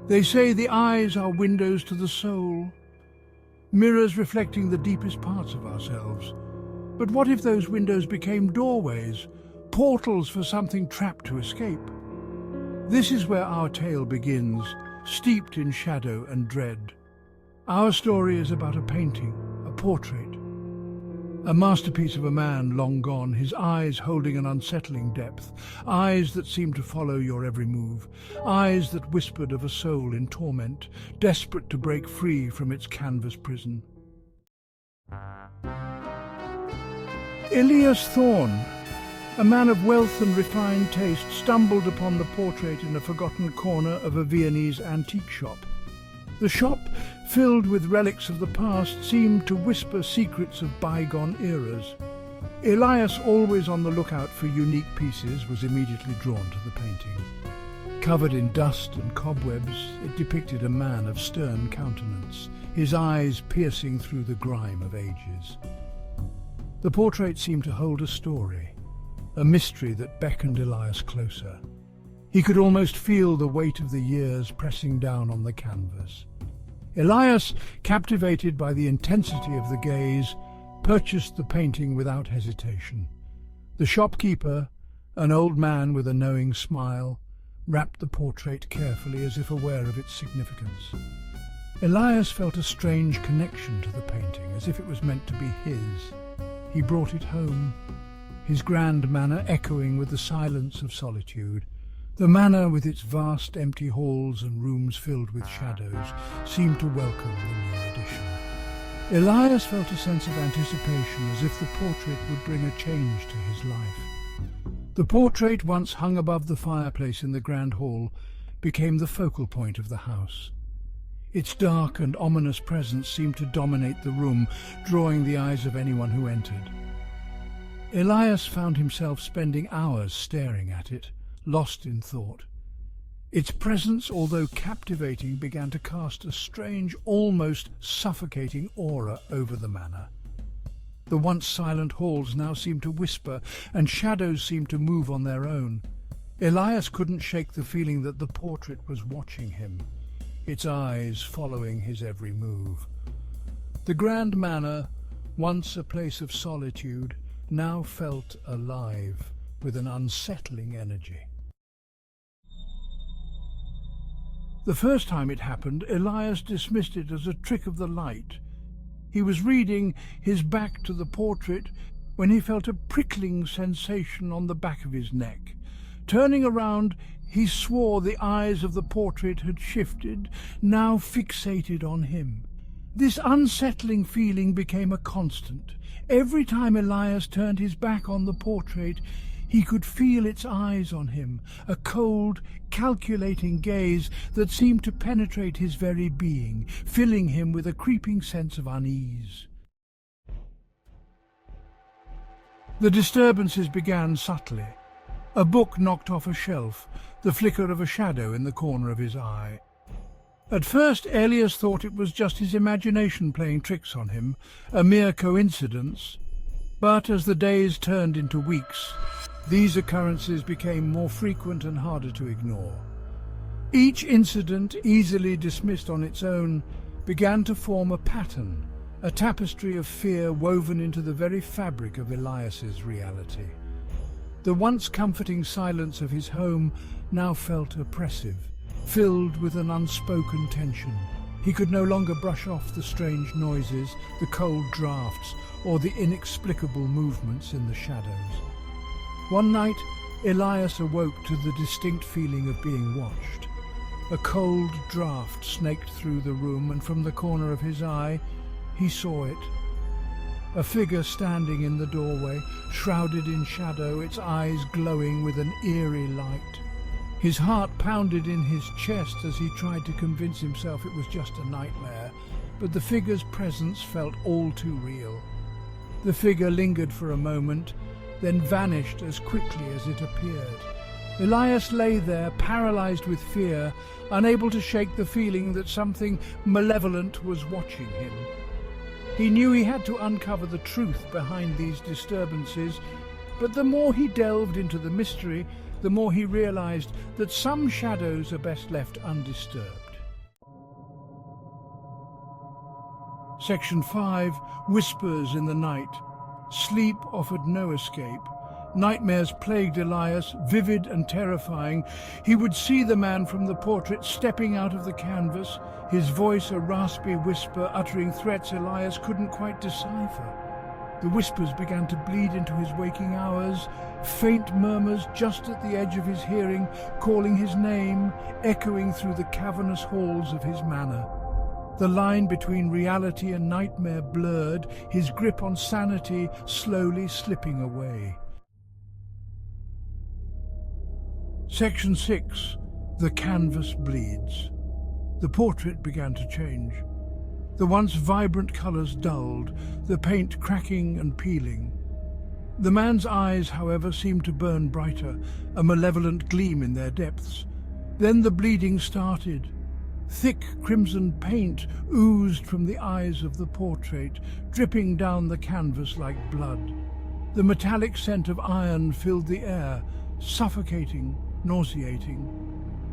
They say the eyes are windows to the soul, mirrors reflecting the deepest parts of ourselves. But what if those windows became doorways, portals for something trapped to escape? This is where our tale begins, steeped in shadow and dread. Our story is about a painting, a portrait, a masterpiece of a man long gone, his eyes holding an unsettling depth, eyes that seemed to follow your every move, eyes that whispered of a soul in torment, desperate to break free from its canvas prison. Elias Thorne, a man of wealth and refined taste, stumbled upon the portrait in a forgotten corner of a Viennese antique shop. The shop, filled with relics of the past, seemed to whisper secrets of bygone eras. Elias, always on the lookout for unique pieces, was immediately drawn to the painting. Covered in dust and cobwebs, it depicted a man of stern countenance, his eyes piercing through the grime of ages. The portrait seemed to hold a story, a mystery that beckoned Elias closer. He could almost feel the weight of the years pressing down on the canvas. Elias, captivated by the intensity of the gaze, purchased the painting without hesitation. The shopkeeper, an old man with a knowing smile, wrapped the portrait carefully as if aware of its significance. Elias felt a strange connection to the painting, as if it was meant to be his. He brought it home, his grand manor echoing with the silence of solitude. The manor, with its vast empty halls and rooms filled with shadows, seemed to welcome the new addition. Elias felt a sense of anticipation, as if the portrait would bring a change to his life. The portrait, once hung above the fireplace in the grand hall, became the focal point of the house. Its dark and ominous presence seemed to dominate the room, drawing the eyes of anyone who entered. Elias found himself spending hours staring at it, lost in thought. Its presence, although captivating, began to cast a strange, almost suffocating aura over the manor. The once silent halls now seemed to whisper, and shadows seemed to move on their own. Elias couldn't shake the feeling that the portrait was watching him, its eyes following his every move. The grand manor, once a place of solitude, now felt alive with an unsettling energy. The first time it happened, Elias dismissed it as a trick of the light. He was reading, his back to the portrait, when he felt a prickling sensation on the back of his neck. Turning around, he swore the eyes of the portrait had shifted, now fixated on him. This unsettling feeling became a constant. Every time Elias turned his back on the portrait, he could feel its eyes on him, a cold, calculating gaze that seemed to penetrate his very being, filling him with a creeping sense of unease. The disturbances began subtly. A book knocked off a shelf, the flicker of a shadow in the corner of his eye. At first, Elias thought it was just his imagination playing tricks on him, a mere coincidence. But as the days turned into weeks, these occurrences became more frequent and harder to ignore. Each incident, easily dismissed on its own, began to form a pattern, a tapestry of fear woven into the very fabric of Elias's reality. The once comforting silence of his home now felt oppressive, filled with an unspoken tension. He could no longer brush off the strange noises, the cold drafts, or the inexplicable movements in the shadows. One night, Elias awoke to the distinct feeling of being watched. A cold draught snaked through the room, and from the corner of his eye, he saw it. A figure standing in the doorway, shrouded in shadow, its eyes glowing with an eerie light. His heart pounded in his chest as he tried to convince himself it was just a nightmare, but the figure's presence felt all too real. The figure lingered for a moment, then vanished as quickly as it appeared. Elias lay there, paralyzed with fear, unable to shake the feeling that something malevolent was watching him. He knew he had to uncover the truth behind these disturbances, but the more he delved into the mystery, the more he realized that some shadows are best left undisturbed. Section 5, whispers in the night. Sleep offered no escape. Nightmares plagued Elias, vivid and terrifying. He would see the man from the portrait stepping out of the canvas, his voice a raspy whisper uttering threats Elias couldn't quite decipher. The whispers began to bleed into his waking hours, faint murmurs just at the edge of his hearing, calling his name, echoing through the cavernous halls of his manor. The line between reality and nightmare blurred, his grip on sanity slowly slipping away. Section 6. The canvas bleeds. The portrait began to change. The once vibrant colours dulled, the paint cracking and peeling. The man's eyes, however, seemed to burn brighter, a malevolent gleam in their depths. Then the bleeding started. Thick crimson paint oozed from the eyes of the portrait, dripping down the canvas like blood. The metallic scent of iron filled the air, suffocating, nauseating.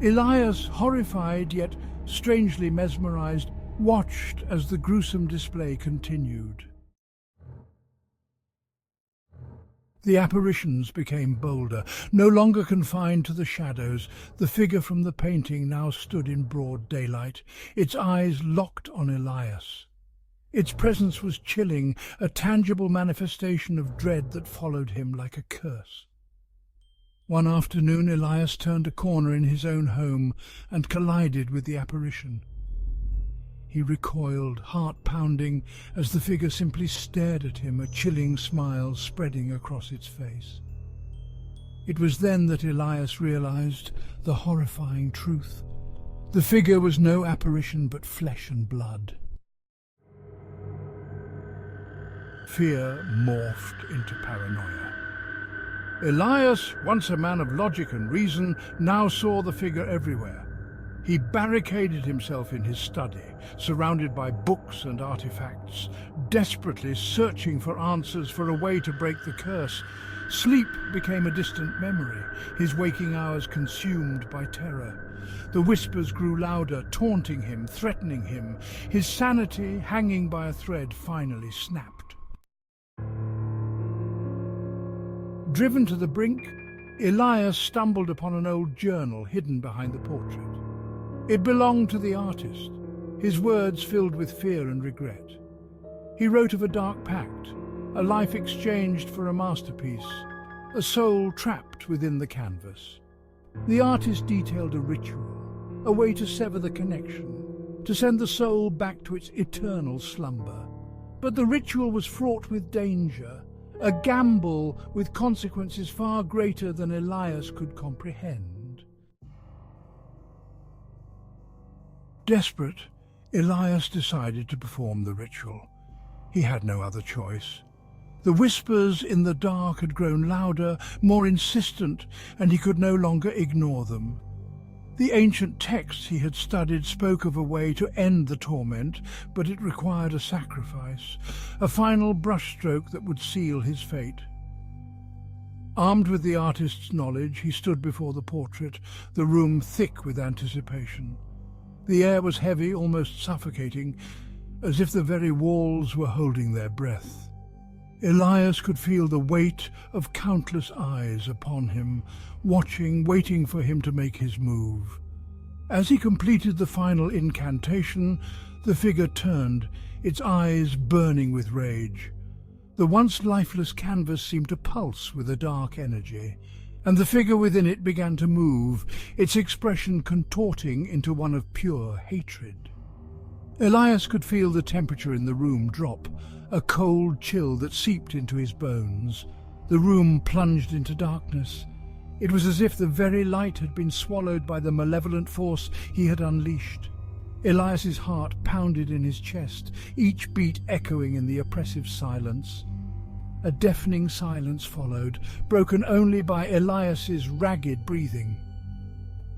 Elias, horrified yet strangely mesmerized, watched as the gruesome display continued. The apparitions became bolder. No longer confined to the shadows, the figure from the painting now stood in broad daylight, its eyes locked on Elias. Its presence was chilling, a tangible manifestation of dread that followed him like a curse. One afternoon Elias turned a corner in his own home and collided with the apparition. He recoiled, heart pounding, as the figure simply stared at him, a chilling smile spreading across its face. It was then that Elias realized the horrifying truth. The figure was no apparition but flesh and blood. Fear morphed into paranoia. Elias, once a man of logic and reason, now saw the figure everywhere. He barricaded himself in his study, surrounded by books and artifacts, desperately searching for answers, for a way to break the curse. Sleep became a distant memory, his waking hours consumed by terror. The whispers grew louder, taunting him, threatening him. His sanity, hanging by a thread, finally snapped. Driven to the brink, Elias stumbled upon an old journal hidden behind the portrait. It belonged to the artist, his words filled with fear and regret. He wrote of a dark pact, a life exchanged for a masterpiece, a soul trapped within the canvas. The artist detailed a ritual, a way to sever the connection, to send the soul back to its eternal slumber. But the ritual was fraught with danger, a gamble with consequences far greater than Elias could comprehend. Desperate, Elias decided to perform the ritual. He had no other choice. The whispers in the dark had grown louder, more insistent, and he could no longer ignore them. The ancient texts he had studied spoke of a way to end the torment, but it required a sacrifice, a final brushstroke that would seal his fate. Armed with the artist's knowledge, he stood before the portrait, the room thick with anticipation. The air was heavy, almost suffocating, as if the very walls were holding their breath. Elias could feel the weight of countless eyes upon him, watching, waiting for him to make his move. As he completed the final incantation, the figure turned, its eyes burning with rage. The once lifeless canvas seemed to pulse with a dark energy, and the figure within it began to move, its expression contorting into one of pure hatred. Elias could feel the temperature in the room drop, a cold chill that seeped into his bones. The room plunged into darkness. It was as if the very light had been swallowed by the malevolent force he had unleashed. Elias's heart pounded in his chest, each beat echoing in the oppressive silence. A deafening silence followed, broken only by Elias's ragged breathing.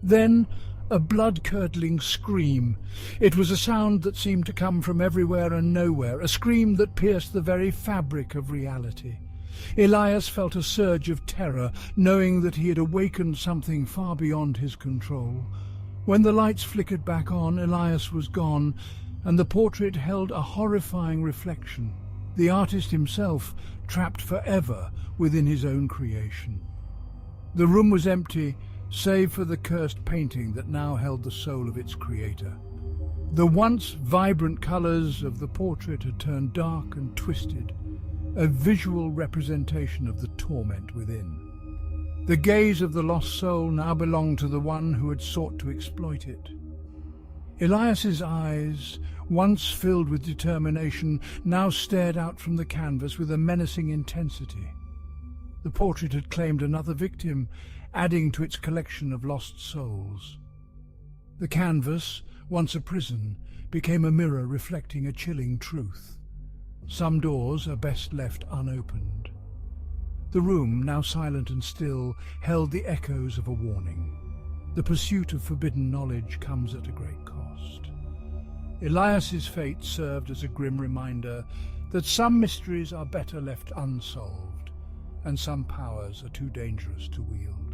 Then a blood-curdling scream. It was a sound that seemed to come from everywhere and nowhere, a scream that pierced the very fabric of reality. Elias felt a surge of terror, knowing that he had awakened something far beyond his control. When the lights flickered back on, Elias was gone, and the portrait held a horrifying reflection, the artist himself trapped forever within his own creation. The room was empty, save for the cursed painting that now held the soul of its creator. The once vibrant colours of the portrait had turned dark and twisted, a visual representation of the torment within. The gaze of the lost soul now belonged to the one who had sought to exploit it. Elias's eyes, once filled with determination, now stared out from the canvas with a menacing intensity. The portrait had claimed another victim, adding to its collection of lost souls. The canvas, once a prison, became a mirror reflecting a chilling truth. Some doors are best left unopened. The room, now silent and still, held the echoes of a warning. The pursuit of forbidden knowledge comes at a great cost. Elias's fate served as a grim reminder that some mysteries are better left unsolved, and some powers are too dangerous to wield.